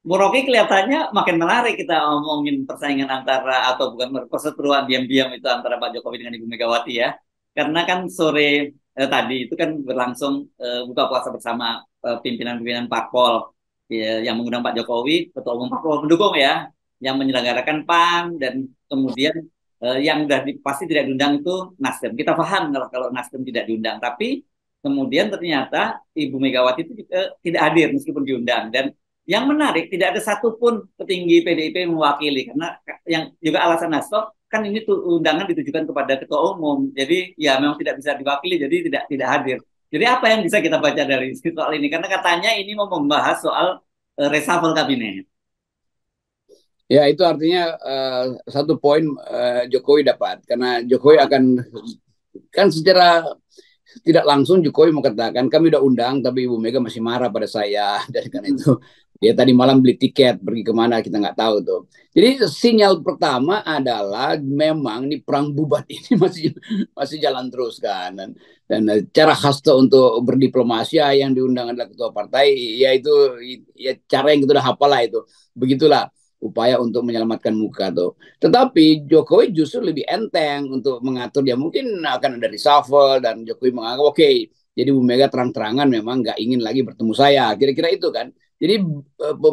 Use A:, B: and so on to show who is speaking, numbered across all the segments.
A: Bu Rocky kelihatannya makin menarik kita ngomongin persaingan antara atau bukan perseteruan diam-diam itu antara Pak Jokowi dengan Ibu Megawati ya. Karena kan sore tadi itu kan berlangsung buka puasa bersama pimpinan-pimpinan parpol ya, yang mengundang Pak Jokowi, ketua umum parpol pendukung ya, yang menyelenggarakan PAN dan kemudian yang udah pasti tidak diundang itu Nasdem. Kita paham kalau Nasdem tidak diundang, tapi kemudian ternyata Ibu Megawati itu tidak hadir meskipun diundang dan yang menarik, tidak ada satupun petinggi PDIP yang mewakili karena yang juga alasan Hasto kan ini tuh undangan ditujukan kepada ketua umum. Jadi ya memang tidak bisa diwakili, jadi tidak hadir. Jadi apa yang bisa kita baca dari soal ini? Karena katanya ini mau membahas soal reshuffle kabinet.
B: Ya, itu artinya satu poin Jokowi dapat karena Jokowi akan kan secara tidak langsung Jokowi mengatakan kami udah undang tapi Ibu Mega masih marah pada saya dan karena itu dia tadi malam beli tiket pergi kemana kita nggak tahu tuh. Jadi sinyal pertama adalah memang nih perang bubat ini masih jalan terus kan dan cara Hasto untuk berdiplomasi yang diundang adalah ketua partai ya itu ya cara yang kita udah hafal lah itu begitulah upaya untuk menyelamatkan muka tuh. Tetapi Jokowi justru lebih enteng untuk mengatur dia mungkin akan ada reshuffle dan Jokowi menganggap oke, jadi Bu Mega terang-terangan memang nggak ingin lagi bertemu saya. Kira-kira itu kan. Jadi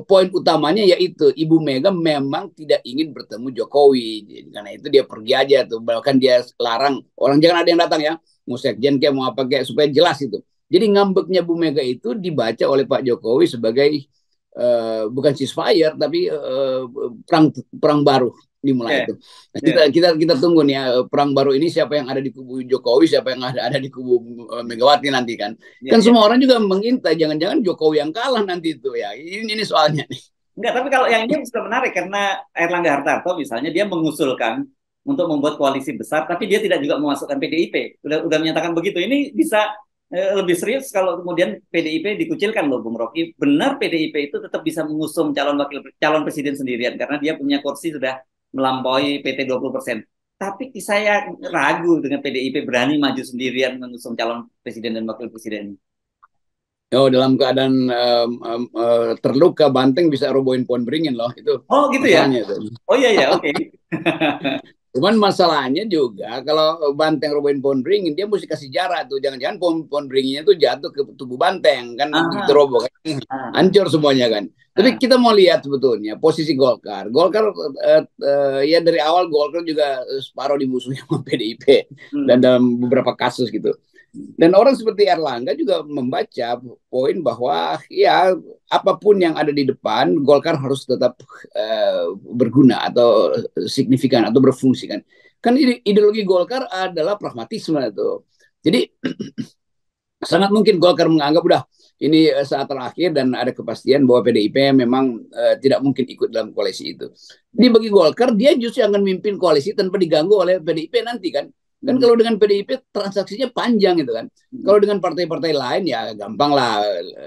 B: poin utamanya yaitu Ibu Mega memang tidak ingin bertemu Jokowi. Jadi, karena itu dia pergi aja tuh. Bahkan dia larang orang jangan ada yang datang ya. Mau sekjen kayak mau apa kayak supaya jelas itu. Jadi ngambeknya Bu Mega itu dibaca oleh Pak Jokowi sebagai bukan ceasefire tapi perang perang baru dimulai
A: Oke,
B: itu. Nah, kita
A: ya.
B: kita kita tunggu nih ya, perang baru ini siapa yang ada di kubu Jokowi, siapa yang ada di kubu Megawati nanti kan.
A: Ya,
B: Kan
A: ya.
B: semua orang juga mengintai jangan-jangan Jokowi yang kalah nanti itu ya. Ini soalnya nih.
A: Enggak, tapi kalau yang ini sudah menarik karena Erlangga Hartarto misalnya dia mengusulkan untuk membuat koalisi besar, tapi dia tidak juga memasukkan PDIP. Udah menyatakan begitu. Ini bisa lebih serius kalau kemudian PDIP dikucilkan loh, Bung Rocky. Benar PDIP itu tetap bisa mengusung calon presiden sendirian karena dia punya kursi sudah melampaui PT 20%. Tapi saya ragu dengan PDIP berani maju sendirian mengusung calon presiden dan wakil presiden.
B: Oh, dalam keadaan terluka banteng bisa robohin pohon beringin loh itu
A: Oh gitu ya?
B: masalahnya itu.
A: Oh iya ya, oke.
B: Cuman masalahnya juga kalau banteng robohin pohon beringin dia mesti kasih jarak tuh. Jangan-jangan pohon beringinnya tuh jatuh ke tubuh banteng kan begitu
A: Aha,
B: roboh kan
A: aha,
B: hancur semuanya kan. Tapi
A: aha.
B: kita mau lihat sebetulnya posisi Golkar. Golkar ya dari awal Golkar juga separuh dimusuhi sama PDIP dan
A: Hmm.
B: dalam beberapa kasus gitu. Dan orang seperti Erlangga juga membaca poin bahwa ya apapun yang ada di depan, Golkar harus tetap berguna atau signifikan atau berfungsi kan. Kan ideologi Golkar adalah pragmatisme itu. Jadi sangat mungkin Golkar menganggap udah ini saat terakhir dan ada kepastian bahwa PDIP memang tidak mungkin ikut dalam koalisi itu. Jadi bagi Golkar dia justru akan memimpin koalisi tanpa diganggu oleh PDIP nanti kan. Kan
A: Hmm.
B: kalau dengan PDIP transaksinya panjang gitu kan.
A: Hmm.
B: Kalau dengan partai-partai lain ya gampang lah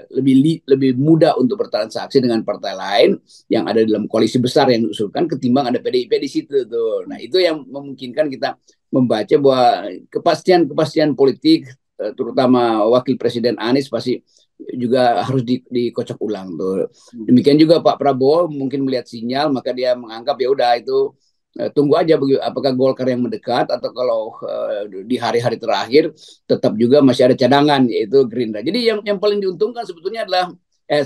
B: lebih mudah untuk bertransaksi dengan partai lain yang ada dalam koalisi besar yang diusulkan ketimbang ada PDIP di situ tuh. Nah, itu yang memungkinkan kita membaca bahwa kepastian-kepastian politik terutama wakil presiden Anies pasti juga harus dikocok ulang tuh. Demikian juga Pak Prabowo mungkin melihat sinyal maka dia menganggap ya udah itu tunggu aja apakah Golkar yang mendekat atau kalau di hari-hari terakhir tetap juga masih ada cadangan yaitu Gerindra. Jadi yang paling diuntungkan sebetulnya adalah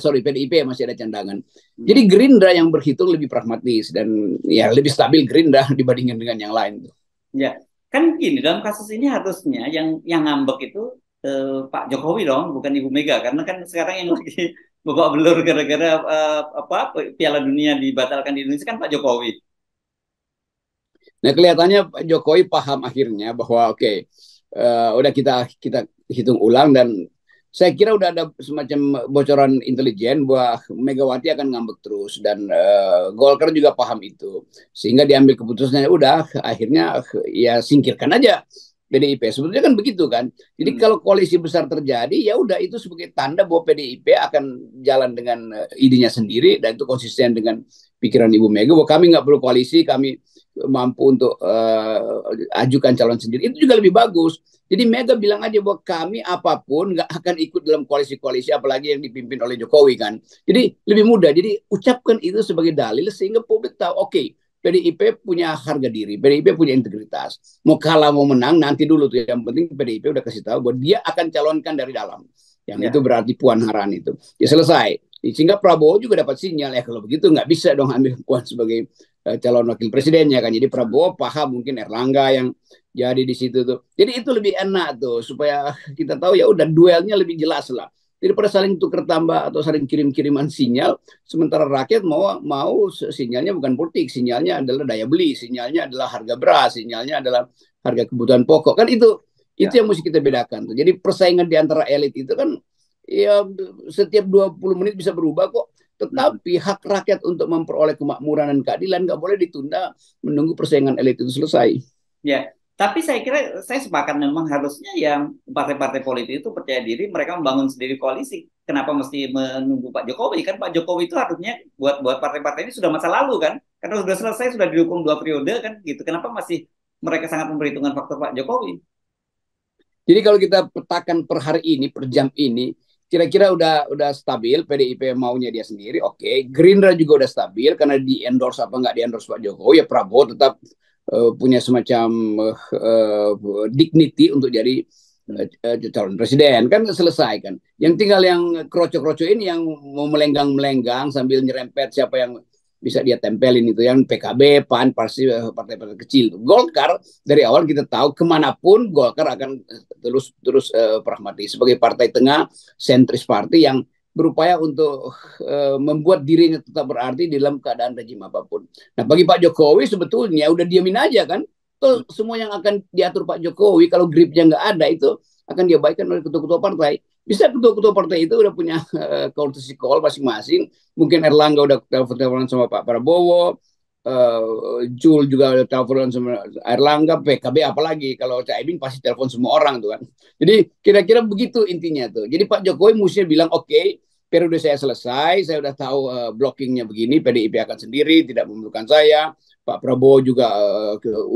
B: PDIP masih ada cadangan. Jadi
A: Hmm.
B: Gerindra yang berhitung lebih pragmatis dan ya lebih stabil Gerindra dibandingkan dengan yang lain.
A: Ya, kan gini dalam kasus ini harusnya yang ngambek itu Pak Jokowi dong, bukan Ibu Mega, karena kan sekarang yang lagi babak belur gara-gara apa Piala Dunia dibatalkan di Indonesia kan Pak Jokowi.
B: Nah, kelihatannya Pak Jokowi paham akhirnya bahwa oke, udah kita hitung ulang dan saya kira udah ada semacam bocoran intelijen bahwa Megawati akan ngambek terus dan Golkar juga paham itu sehingga diambil keputusannya udah akhirnya ya singkirkan aja PDIP sebetulnya kan begitu kan jadi
A: Hmm.
B: kalau koalisi besar terjadi ya udah itu sebagai tanda bahwa PDIP akan jalan dengan idenya sendiri dan itu konsisten dengan pikiran Ibu Mega bahwa kami nggak perlu koalisi kami mampu untuk ajukan calon sendiri, itu juga lebih bagus. Jadi Mega bilang aja bahwa kami apapun nggak akan ikut dalam koalisi-koalisi apalagi yang dipimpin oleh Jokowi kan. Jadi lebih mudah. Jadi ucapkan itu sebagai dalil sehingga publik tahu oke, PDIP punya harga diri, PDIP punya integritas. Mau kalah mau menang nanti dulu tuh. Yang penting PDIP udah kasih tahu bahwa dia akan calonkan dari dalam. Yang itu berarti Puan Maharani itu. Ya selesai. Sehingga Prabowo juga dapat sinyal ya kalau begitu nggak bisa dong ambil Puan sebagai calon wakil presidennya kan. Jadi Prabowo paham mungkin Erlangga yang jadi di situ tuh. Jadi itu lebih enak tuh supaya kita tahu ya udah duelnya lebih jelas lah. Daripada saling tukar tambah atau saling kirim-kiriman sinyal, sementara rakyat mau sinyalnya bukan politik, sinyalnya adalah daya beli, sinyalnya adalah harga beras, sinyalnya adalah harga kebutuhan pokok. Kan itu yang mesti kita bedakan tuh. Jadi persaingan di antara elit itu kan ya setiap 20 menit bisa berubah kok. Tetapi hak rakyat untuk memperoleh kemakmuran dan keadilan nggak boleh ditunda menunggu persaingan elit itu selesai.
A: Ya, tapi saya kira saya sepakat memang harusnya yang partai-partai politik itu percaya diri mereka membangun sendiri koalisi. Kenapa mesti menunggu Pak Jokowi? Kan Pak Jokowi itu harusnya buat partai-partai ini sudah masa lalu kan? Karena sudah selesai, sudah didukung 2 periode kan gitu. Kenapa masih mereka sangat memperhitungkan faktor Pak Jokowi?
B: Jadi kalau kita petakan per hari ini, per jam ini, kira-kira udah stabil, PDIP maunya dia sendiri, oke. Gerindra juga udah stabil, karena di endorse apa nggak di endorse Pak Jokowi, ya Prabowo tetap punya semacam dignity untuk jadi calon presiden. Kan selesai kan. Yang tinggal yang kroco-kroco ini yang mau melenggang-melenggang sambil nyerempet siapa yang bisa dia tempelin itu yang PKB, PAN, partai-partai kecil. Golkar dari awal kita tahu kemanapun Golkar akan terus pragmatis sebagai partai tengah, sentris partai yang berupaya untuk membuat dirinya tetap berarti dalam keadaan rejim apapun. Nah bagi Pak Jokowi sebetulnya udah diamin aja kan. Tuh, semua yang akan diatur Pak Jokowi kalau gripnya nggak ada itu akan diabaikan oleh ketua-ketua partai. Bisa ketua-ketua partai itu udah punya courtesy call masing-masing. Mungkin Erlangga udah telepon sama Pak Prabowo, Jul juga udah telepon sama Erlangga, PKB apalagi kalau Caimin pasti telepon semua orang tuh kan. Jadi kira-kira begitu intinya tuh. Jadi Pak Jokowi mestinya bilang oke, periode saya selesai, saya udah tahu blockingnya begini, PDIP akan sendiri, tidak memerlukan saya. Pak Prabowo juga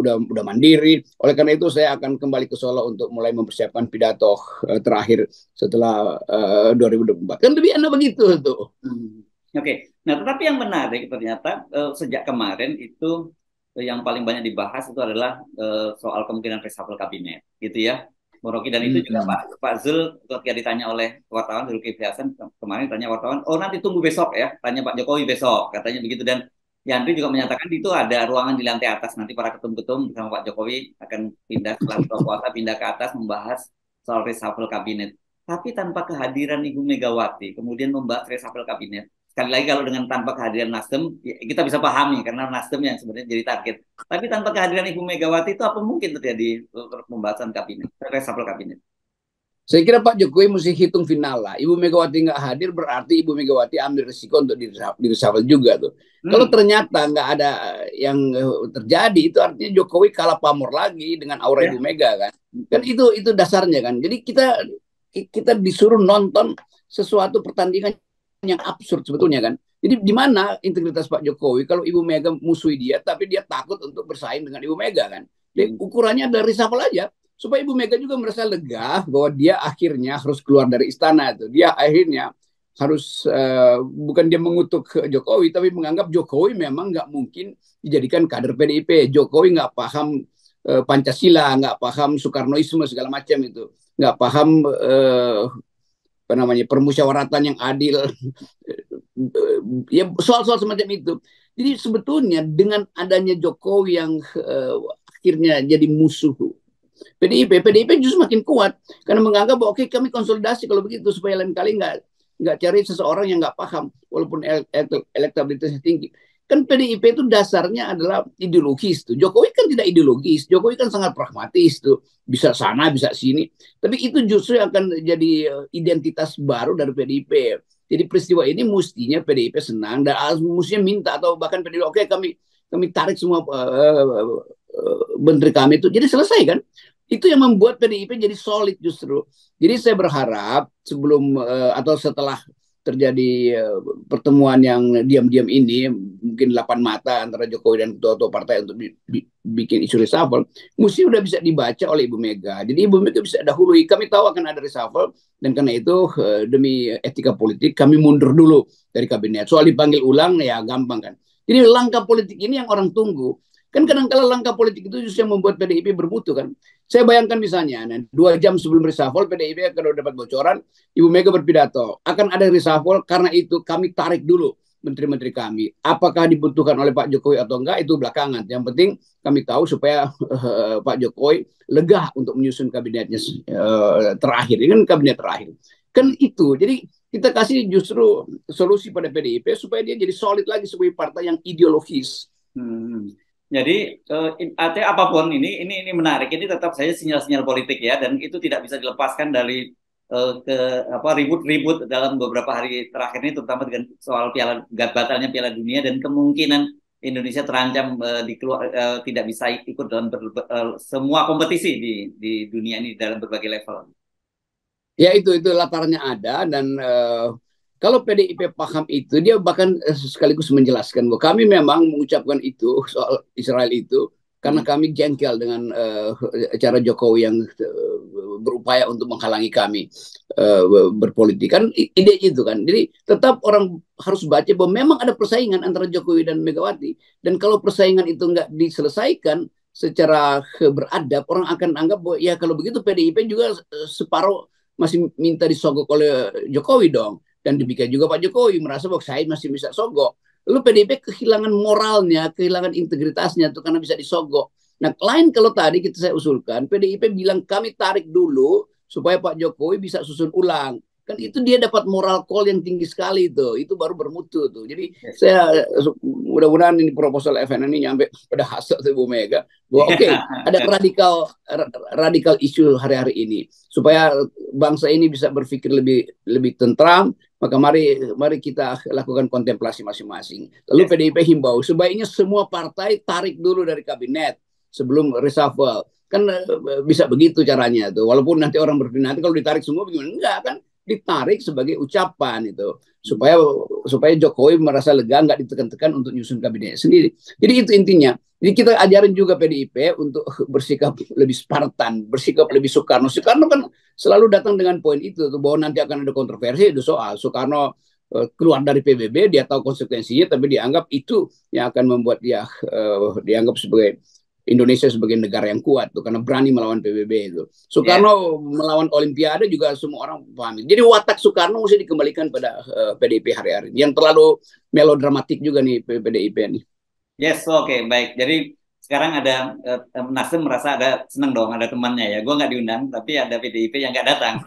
B: udah mandiri. Oleh karena itu saya akan kembali ke Solo untuk mulai mempersiapkan pidato terakhir setelah 2024. Kan lebih enak begitu tuh.
A: Oke. Nah, tetapi yang menarik ternyata sejak kemarin itu yang paling banyak dibahas itu adalah soal kemungkinan reshuffle kabinet, gitu ya, Bung Rocky. Dan itu juga Pak Zul ketika ditanya oleh wartawan Zulkifli Hasan kemarin tanya wartawan, oh nanti tunggu besok ya, tanya Pak Jokowi besok, katanya begitu. Dan Yandri juga menyatakan itu ada ruangan di lantai atas, nanti para ketum-ketum bersama Pak Jokowi akan pindah setelah buka puasa pindah ke atas membahas soal reshuffle kabinet. Tapi tanpa kehadiran Ibu Megawati, kemudian membahas reshuffle kabinet. Sekali lagi kalau dengan tanpa kehadiran Nasdem, ya kita bisa pahami karena Nasdem yang sebenarnya jadi target. Tapi tanpa kehadiran Ibu Megawati itu apa mungkin terjadi pembahasan kabinet, reshuffle kabinet?
B: Saya kira Pak Jokowi mesti hitung final lah. Ibu Megawati nggak hadir berarti Ibu Megawati ambil risiko untuk direshuffle juga tuh. Kalau ternyata nggak ada yang terjadi, itu artinya Jokowi kalah pamor lagi dengan aura Ibu Mega kan. Kan itu dasarnya kan. Jadi kita disuruh nonton sesuatu pertandingan yang absurd sebetulnya kan. Jadi di mana integritas Pak Jokowi kalau Ibu Mega musuhi dia, tapi dia takut untuk bersaing dengan Ibu Mega kan. Jadi ukurannya adalah reshuffle aja. Supaya Ibu Mega juga merasa lega bahwa dia akhirnya harus keluar dari istana itu. Dia akhirnya harus bukan dia mengutuk Jokowi, tapi menganggap Jokowi memang nggak mungkin dijadikan kader PDIP. Jokowi nggak paham Pancasila, nggak paham Soekarnoisme segala macam itu, nggak paham apa namanya permusyawaratan yang adil, ya soal-soal semacam itu. Jadi sebetulnya dengan adanya Jokowi yang akhirnya jadi musuh PDIP justru makin kuat karena menganggap bahwa oke kami konsolidasi kalau begitu supaya lain kali nggak cari seseorang yang nggak paham walaupun elektabilitasnya tinggi. Kan PDIP itu dasarnya adalah ideologis tuh. Jokowi kan tidak ideologis, Jokowi kan sangat pragmatis tuh, bisa sana bisa sini. Tapi itu justru akan jadi identitas baru dari PDIP. Jadi peristiwa ini mestinya PDIP senang dan mestinya minta atau bahkan PDIP oke kami tarik semua menteri kami itu jadi selesai kan. Itu yang membuat PDIP jadi solid justru. Jadi saya berharap sebelum atau setelah terjadi pertemuan yang diam-diam ini mungkin 8 mata antara Jokowi dan ketua-ketua partai untuk bikin isu reshuffle, mesti udah bisa dibaca oleh Ibu Mega. Jadi Ibu Mega bisa dahului. Kami tahu akan ada reshuffle, dan karena itu demi etika politik kami mundur dulu dari kabinet. Soal dipanggil ulang ya gampang kan. Jadi langkah politik ini yang orang tunggu. Kan kadang-kala langkah politik itu justru yang membuat PDIP bermutu kan. Saya bayangkan misalnya, 2 jam sebelum reshuffle PDIP kalau dapat bocoran, Ibu Mega berpidato, akan ada reshuffle, karena itu kami tarik dulu menteri-menteri kami. Apakah dibutuhkan oleh Pak Jokowi atau enggak, itu belakangan. Yang penting kami tahu supaya Pak Jokowi lega untuk menyusun kabinetnya terakhir. Ini kan kabinet terakhir. Kan itu. Jadi kita kasih justru solusi pada PDIP supaya dia jadi solid lagi sebagai partai yang ideologis.
A: Jadi artinya apapun ini menarik. Ini tetap saja sinyal-sinyal politik ya, dan itu tidak bisa dilepaskan dari ribut-ribut dalam beberapa hari terakhir ini, terutama dengan soal batalnya Piala Dunia dan kemungkinan Indonesia terancam tidak bisa ikut dalam semua kompetisi di dunia ini dalam berbagai level.
B: Ya itu latarnya ada, dan kalau PDIP paham itu, dia bahkan sekaligus menjelaskan bahwa kami memang mengucapkan itu soal Israel itu karena kami jengkel dengan cara Jokowi yang berupaya untuk menghalangi kami berpolitik. Kan ide itu kan. Jadi tetap orang harus baca bahwa memang ada persaingan antara Jokowi dan Megawati. Dan kalau persaingan itu nggak diselesaikan secara beradab, orang akan anggap bahwa ya kalau begitu PDIP juga separuh masih minta disogok oleh Jokowi dong. Dan demikian juga Pak Jokowi merasa bahwa saya masih bisa sogok. Lalu PDIP kehilangan moralnya, kehilangan integritasnya tuh karena bisa disogok. Nah, lain kalau tadi saya usulkan, PDIP bilang kami tarik dulu supaya Pak Jokowi bisa susun ulang. Kan itu dia dapat moral call yang tinggi sekali tuh. Itu baru bermutu tuh. Jadi saya mudah-mudahan ini proposal FN ini nyampe pada hasil Bu Mega. Oke, ada radikal isu hari-hari ini supaya bangsa ini bisa berpikir lebih tentram. Maka mari kita lakukan kontemplasi masing-masing. Lalu PDIP himbau sebaiknya semua partai tarik dulu dari kabinet sebelum reshuffle. Kan bisa begitu caranya tuh. Walaupun nanti orang berpikir nanti kalau ditarik semua bagaimana? Enggak kan, ditarik sebagai ucapan itu supaya Jokowi merasa lega, nggak ditekan-tekan untuk nyusun kabinet sendiri. Jadi itu intinya. Jadi kita ajarin juga PDIP untuk bersikap lebih Spartan, bersikap lebih Soekarno. Soekarno kan selalu datang dengan poin itu tuh, bahwa nanti akan ada kontroversi itu soal Soekarno keluar dari PBB, dia tahu konsekuensinya, tapi dianggap itu yang akan membuat dia dianggap sebagai Indonesia sebagai negara yang kuat tuh karena berani melawan PBB itu. Soekarno melawan Olimpiade juga semua orang pahami. Jadi watak Soekarno mesti dikembalikan pada PDIP hari-hari. Yang terlalu melodramatik juga nih PDIP nih.
A: Yes, oke, baik. Jadi sekarang ada Nasdem merasa ada seneng dong ada temannya ya. Gue nggak diundang, tapi ada PDIP yang nggak datang.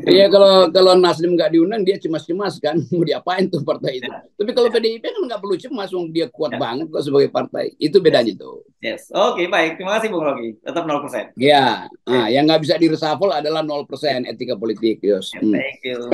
B: Iya, kalau Nasdem nggak diundang dia cemas-cemas kan mau diapain tuh partai itu. Tapi kalau PDIP kan nggak perlu cemas, dia kuat banget kok sebagai partai. Itu bedanya tuh.
A: Yes, oke, baik. Terima kasih Bung Rocky. Tetap 0%.
B: Ya, yang nggak bisa direshuffle adalah 0% etika politik. Yes.
A: Thank you.